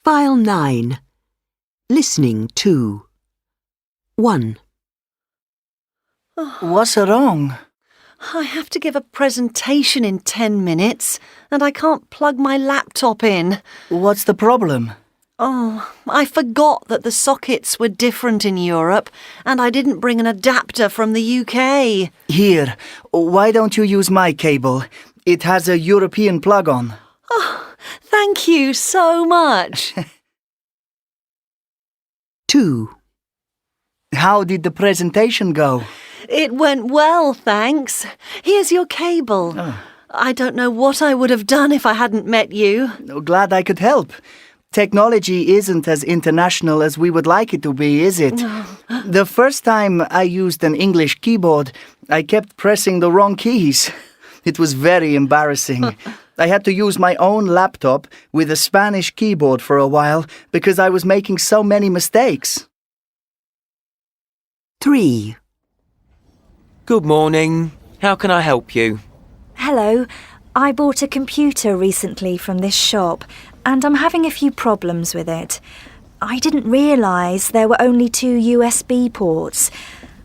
File 9. Listening 2. 1. What's wrong? I have to give a presentation in 10 minutes and I can't plug my laptop in. What's the problem? I forgot that the sockets were different in Europe and I didn't bring an adapter from the UK. Here, why don't you use my cable? It has a European plug-on. Thank you so much. 2. How did the presentation go? It went well, thanks. Here's your cable. I don't know what I would have done if I hadn't met you. Glad I could help. Technology isn't as international as we would like it to be, is it? The first time I used an English keyboard, I kept pressing the wrong keys. It was very embarrassing. I had to use my own laptop with a Spanish keyboard for a while because I was making so many mistakes. 3. Good morning. How can I help you? Hello. I bought a computer recently from this shop and I'm having a few problems with it. I didn't realise there were only 2 USB ports.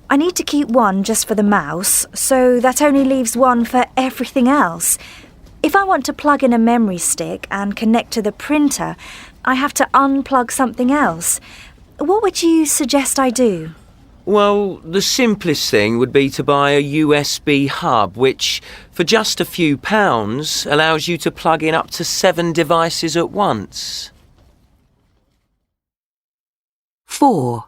I need to keep one just for the mouse, so that only leaves one for everything else. If I want to plug in a memory stick and connect to the printer, I have to unplug something else. What would you suggest I do? Well, the simplest thing would be to buy a USB hub, which, for just a few pounds, allows you to plug in up to 7 devices at once. 4.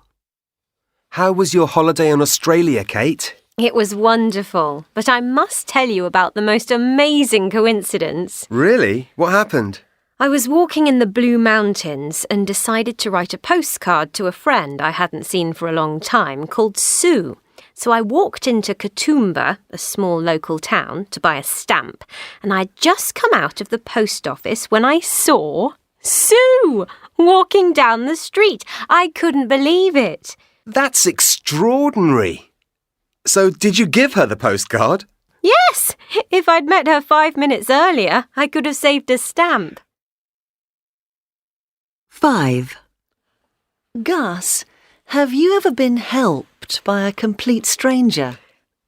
How was your holiday in Australia, Kate? It was wonderful, but I must tell you about the most amazing coincidence. Really? What happened? I was walking in the Blue Mountains and decided to write a postcard to a friend I hadn't seen for a long time called Sue. So I walked into Katoomba, a small local town, to buy a stamp, and I'd just come out of the post office when I saw Sue walking down the street. I couldn't believe it. That's extraordinary. So did you give her the postcard? Yes, if I'd met her 5 minutes earlier, I could have saved a stamp. 5. Gus, have you ever been helped by a complete stranger?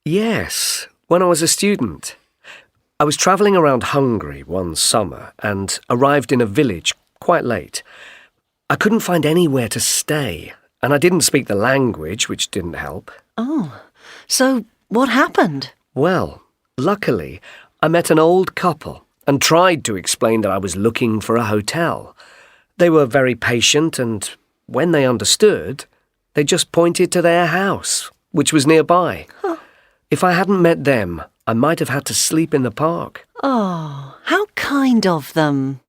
Yes, when I was a student. I was travelling around Hungary one summer and arrived in a village quite late. I couldn't find anywhere to stay, and I didn't speak the language, which didn't help. So what happened? Well, luckily, I met an old couple and tried to explain that I was looking for a hotel. They were very patient and, when they understood, they just pointed to their house, which was nearby. If I hadn't met them, I might have had to sleep in the park. Oh, how kind of them.